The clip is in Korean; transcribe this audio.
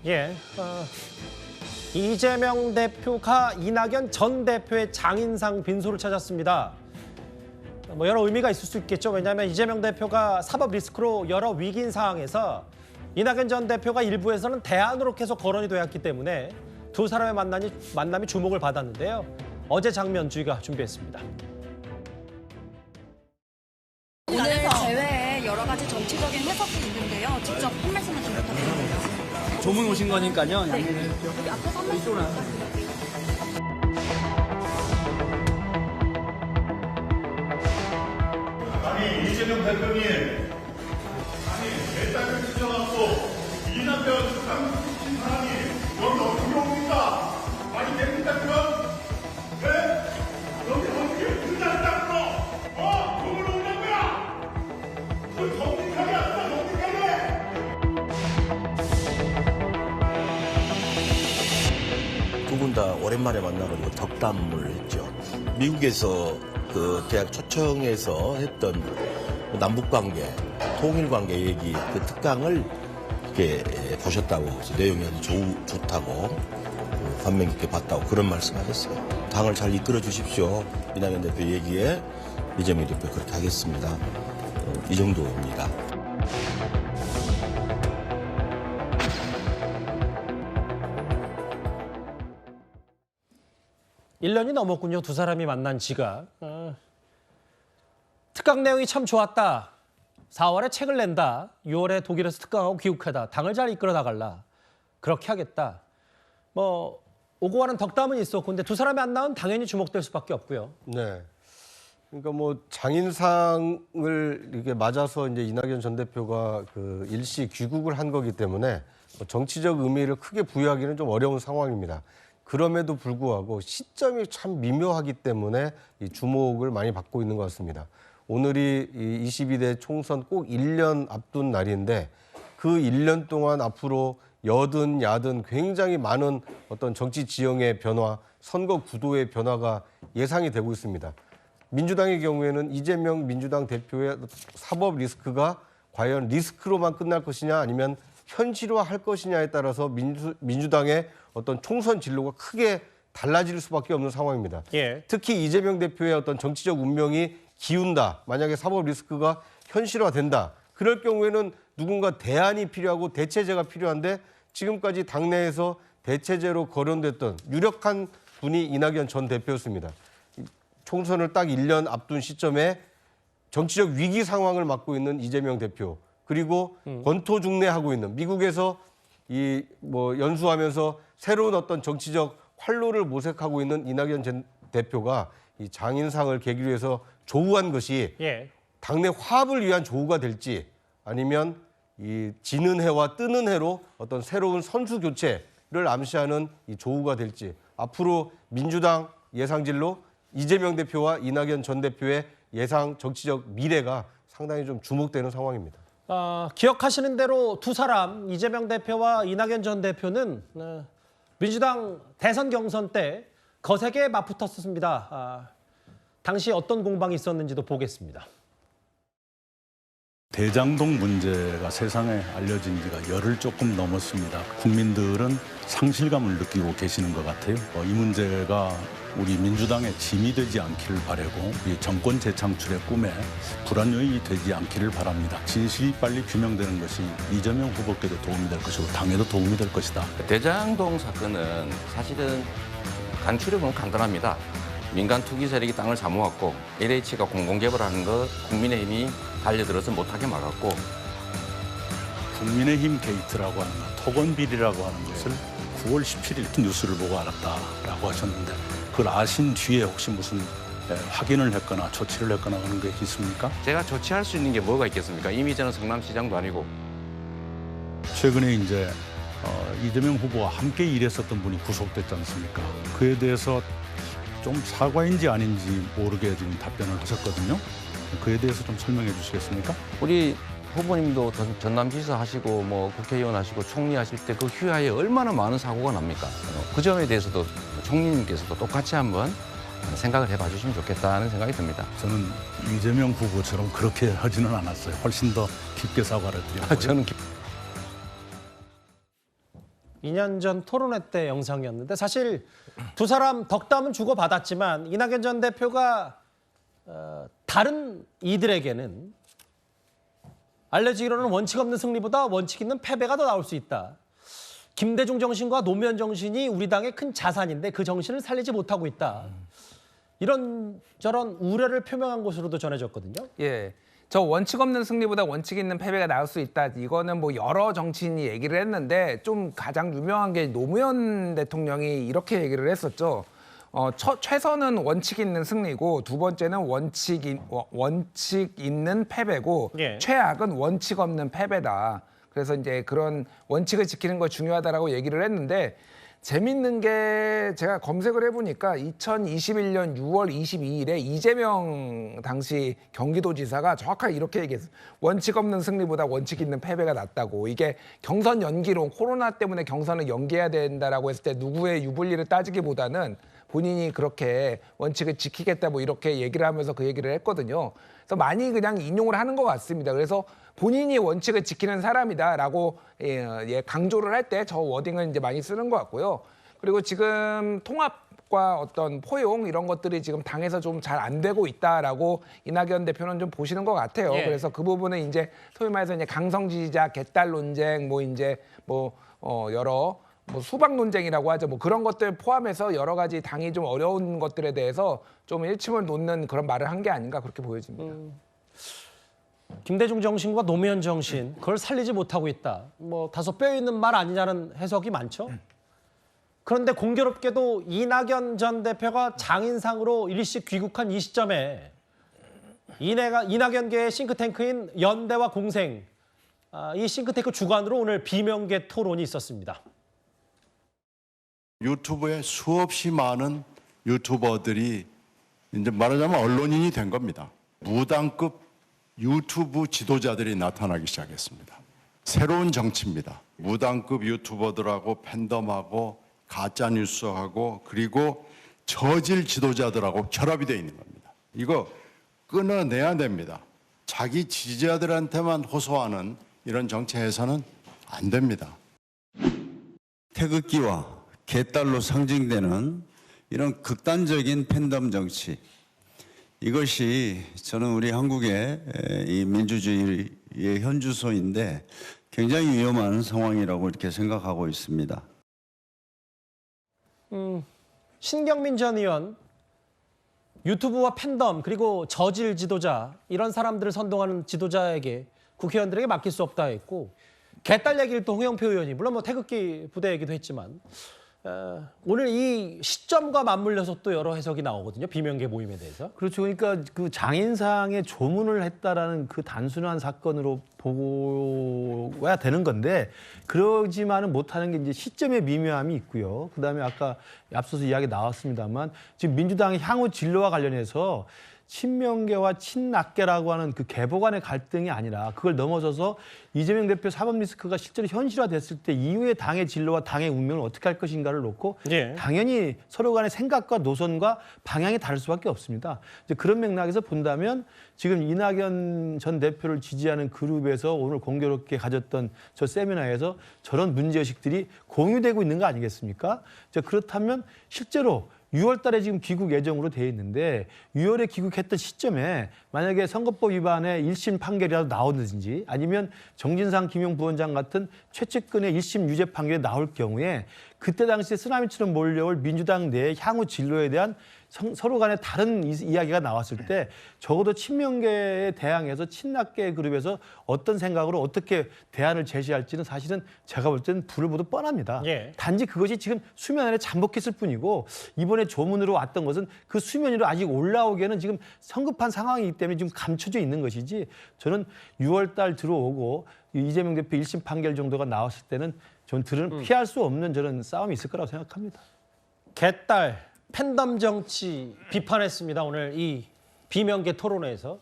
예, 이재명 대표가 이낙연 전 대표의 장인상 빈소를 찾았습니다. 뭐 여러 의미가 있을 수 있겠죠. 왜냐하면 이재명 대표가 사법 리스크로 여러 위기인 상황에서 이낙연 전 대표가 일부에서는 대안으로 계속 거론이 되었기 때문에 두 사람의 만남이 주목을 받았는데요. 어제 장면 주희가 준비했습니다. 오늘 대회에 여러 가지 정치적인 해석이 있는데요. 직접 한 말씀만 좀 부탁드립니다. 조문 오신 거니까요. 네. 여기 앞에서 한 말씀 부탁드립니다. 아니 이재명 대표님, 아니 내 딸을 찢어갖고 이낙연 수상시킨 사람이 여기 어떻게 옵니까? 말이 됩니까 그럼? 네? 여기 어떻게 그냥 닦고 그걸 오는 거야? 그 정직하게 한다 정직하게. 두 분 다 오랜만에 만나가지고 덕담을 했죠. 미국에서 그 대학 초청에서 했던 남북 관계, 통일 관계 얘기 그 특강을 이렇게 보셨다고 내용이 아주 좋다고 감명 깊게 봤다고 그런 말씀하셨어요. 당을 잘 이끌어 주십시오. 이낙연 대표 얘기에 이재명 대표 그렇게 하겠습니다. 이 정도입니다. 일 년이 넘었군요. 두 사람이 만난 지가. 특강 내용이 참 좋았다. 4월에 책을 낸다. 6월에 독일에서 특강하고 귀국하다. 당을 잘 이끌어 나갈라. 그렇게 하겠다. 뭐 오고 가는 덕담은 있었고 근데 두 사람이 안 나오면 당연히 주목될 수밖에 없고요. 네. 그러니까 뭐 장인상을 이렇게 맞아서 이제 이낙연 전 대표가 그 일시 귀국을 한 거기 때문에 정치적 의미를 크게 부여하기는 좀 어려운 상황입니다. 그럼에도 불구하고 시점이 참 미묘하기 때문에 이 주목을 많이 받고 있는 것 같습니다. 오늘이 이 22대 총선 꼭 1년 앞둔 날인데 그 1년 동안 앞으로 여든 야든 굉장히 많은 어떤 정치 지형의 변화, 선거 구도의 변화가 예상이 되고 있습니다. 민주당의 경우에는 이재명 민주당 대표의 사법 리스크가 과연 리스크로만 끝날 것이냐 아니면 현실화할 것이냐에 따라서 민주당의 어떤 총선 진로가 크게 달라질 수밖에 없는 상황입니다. 예. 특히 이재명 대표의 어떤 정치적 운명이 기운다. 만약에 사법 리스크가 현실화된다. 그럴 경우에는 누군가 대안이 필요하고 대체제가 필요한데 지금까지 당내에서 대체제로 거론됐던 유력한 분이 이낙연 전 대표였습니다. 총선을 딱 1년 앞둔 시점에 정치적 위기 상황을 맞고 있는 이재명 대표 그리고 권토중래하고 있는 미국에서 이 뭐 연수하면서 새로운 어떤 정치적 활로를 모색하고 있는 이낙연 전 대표가 이 장인상을 계기로 해서 조우한 것이 예. 당내 화합을 위한 조우가 될지 아니면 이 지는 해와 뜨는 해로 어떤 새로운 선수 교체를 암시하는 이 조우가 될지 앞으로 민주당 예상진로 이재명 대표와 이낙연 전 대표의 예상 정치적 미래가 상당히 좀 주목되는 상황입니다. 기억하시는 대로 두 사람 이재명 대표와 이낙연 전 대표는 민주당 대선 경선 때 거세게 맞붙었습니다. 당시 어떤 공방이 있었는지도 보겠습니다. 대장동 문제가 세상에 알려진 지가 열흘 조금 넘었습니다. 국민들은 상실감을 느끼고 계시는 것 같아요. 이 문제가 우리 민주당의 짐이 되지 않기를 바라고 우리 정권 재창출의 꿈에 불안 요인이 되지 않기를 바랍니다. 진실이 빨리 규명되는 것이 이재명 후보께도 도움이 될 것이고 당에도 도움이 될 것이다. 대장동 사건은 사실은 간추려보면 간단합니다. 민간 투기 세력이 땅을 사모았고 LH가 공공개발하는 것 국민의힘이 달려들어서 못하게 막았고 국민의힘 게이트라고 하는 것, 토건비리라고 하는 것을 9월 17일 뉴스를 보고 알았다라고 하셨는데 그걸 아신 뒤에 혹시 무슨 확인을 했거나 조치를 했거나 하는 게 있습니까? 제가 조치할 수 있는 게 뭐가 있겠습니까? 이미 저는 성남시장도 아니고 최근에 이제 이재명 후보와 함께 일했었던 분이 구속됐지 않습니까? 그에 대해서 좀 사과인지 아닌지 모르게 지금 답변을 하셨거든요. 그에 대해서 좀 설명해 주시겠습니까? 우리 후보님도 전남지사 하시고 뭐 국회의원 하시고 총리 하실 때 그 휴하에 얼마나 많은 사고가 납니까? 그 점에 대해서도 총리님께서도 똑같이 한번 생각을 해봐 주시면 좋겠다는 생각이 듭니다. 저는 이재명 후보처럼 그렇게 하지는 않았어요. 훨씬 더 깊게 사과를 드렸고요. 저는 2년 전 토론회 때 영상이었는데 사실 두 사람 덕담은 주고받았지만 이낙연 전 대표가 다른 이들에게는 알려지기로는 원칙 없는 승리보다 원칙 있는 패배가 더 나올 수 있다. 김대중 정신과 노무현 정신이 우리 당의 큰 자산인데 그 정신을 살리지 못하고 있다. 이런 저런 우려를 표명한 것으로도 전해졌거든요. 예. 저 원칙 없는 승리보다 원칙 있는 패배가 나올 수 있다. 이거는 뭐 여러 정치인이 얘기를 했는데 좀 가장 유명한 게 노무현 대통령이 이렇게 얘기를 했었죠. 최선은 원칙 있는 승리고 두 번째는 원칙 있는 패배고 예. 최악은 원칙 없는 패배다. 그래서 이제 그런 원칙을 지키는 거 중요하다라고 얘기를 했는데 재밌는 게 제가 검색을 해보니까 2021년 6월 22일에 이재명 당시 경기도지사가 정확하게 이렇게 얘기했어요. 원칙 없는 승리보다 원칙 있는 패배가 낫다고. 이게 경선 연기론, 코로나 때문에 경선을 연기해야 된다라고 했을 때 누구의 유불리를 따지기보다는 본인이 그렇게 원칙을 지키겠다 뭐 이렇게 얘기를 하면서 그 얘기를 했거든요. 그래서 많이 그냥 인용을 하는 것 같습니다. 그래서 본인이 원칙을 지키는 사람이다라고 강조를 할 때 저 워딩을 이제 많이 쓰는 것 같고요. 그리고 지금 통합과 어떤 포용 이런 것들이 지금 당에서 좀 잘 안 되고 있다라고 이낙연 대표는 좀 보시는 것 같아요. 예. 그래서 그 부분은 이제 소위 말해서 이제 강성 지지자 개딸 논쟁 여러 수박 논쟁이라고 하죠. 뭐 그런 것들 포함해서 여러 가지 당이 좀 어려운 것들에 대해서 좀 일침을 놓는 그런 말을 한 게 아닌가 그렇게 보여집니다. 김대중 정신과 노무현 정신 그걸 살리지 못하고 있다. 뭐 다소 뼈 있는 말 아니냐는 해석이 많죠. 그런데 공교롭게도 이낙연 전 대표가 장인상으로 일시 귀국한 이 시점에 이낙연계의 싱크탱크인 연대와 공생, 이 싱크탱크 주관으로 오늘 비명계 토론이 있었습니다. 유튜브에 수없이 많은 유튜버들이 이제 말하자면 언론인이 된 겁니다. 무당급 유튜브 지도자들이 나타나기 시작했습니다. 새로운 정치입니다. 무당급 유튜버들하고 팬덤하고 가짜 뉴스하고 그리고 저질 지도자들하고 결합이 되어 있는 겁니다. 이거 끊어내야 됩니다. 자기 지지자들한테만 호소하는 이런 정치에서는 안 됩니다. 태극기와 개딸로 상징되는 이런 극단적인 팬덤 정치, 이것이 저는 우리 한국의 이 민주주의의 현주소인데 굉장히 위험한 상황이라고 이렇게 생각하고 있습니다. 신경민 전 의원, 유튜브와 팬덤 그리고 저질 지도자 이런 사람들을 선동하는 지도자에게 국회의원들에게 맡길 수 없다 했고 개딸 얘기를 또 홍영표 의원이 물론 뭐 태극기 부대 얘기도 했지만 오늘 이 시점과 맞물려서 또 여러 해석이 나오거든요. 비명계 모임에 대해서. 그렇죠. 그러니까 그 장인상에 조문을 했다라는 그 단순한 사건으로 보고야 되는 건데 그러지만은 못하는 게 이제 시점의 미묘함이 있고요. 그다음에 아까 앞서서 이야기 나왔습니다만 지금 민주당의 향후 진로와 관련해서 친명계와 친낙계라고 하는 그 계보 간의 갈등이 아니라 그걸 넘어서서 이재명 대표 사법 리스크가 실제로 현실화됐을 때 이후에 당의 진로와 당의 운명을 어떻게 할 것인가를 놓고 예. 당연히 서로 간의 생각과 노선과 방향이 다를 수밖에 없습니다. 이제 그런 맥락에서 본다면 지금 이낙연 전 대표를 지지하는 그룹에서 오늘 공교롭게 가졌던 저 세미나에서 저런 문제의식들이 공유되고 있는 거 아니겠습니까? 그렇다면 실제로 6월 달에 지금 귀국 예정으로 돼 있는데 6월에 귀국했던 시점에 만약에 선거법 위반의 1심 판결이라도 나오든지 아니면 정진상 김용 부원장 같은 최측근의 1심 유죄 판결이 나올 경우에 그때 당시에 쓰나미처럼 몰려올 민주당 내 향후 진로에 대한 서로 간에 다른 이야기가 나왔을 때 적어도 친명계에 대항해서 친낙계 그룹에서 어떤 생각으로 어떻게 대안을 제시할지는 사실은 제가 볼 때는 불을 보듯 뻔합니다. 예. 단지 그것이 지금 수면 아래 잠복했을 뿐이고 이번에 조문으로 왔던 것은 그 수면 위로 아직 올라오기에는 지금 성급한 상황이기 때문에 지금 감춰져 있는 것이지 저는 6월 달 들어오고 이재명 대표 1심 판결 정도가 나왔을 때는 저는 피할 수 없는 저런 싸움이 있을 거라고 생각합니다. 개딸 팬덤 정치 비판했습니다. 오늘 이 비명계 토론회에서.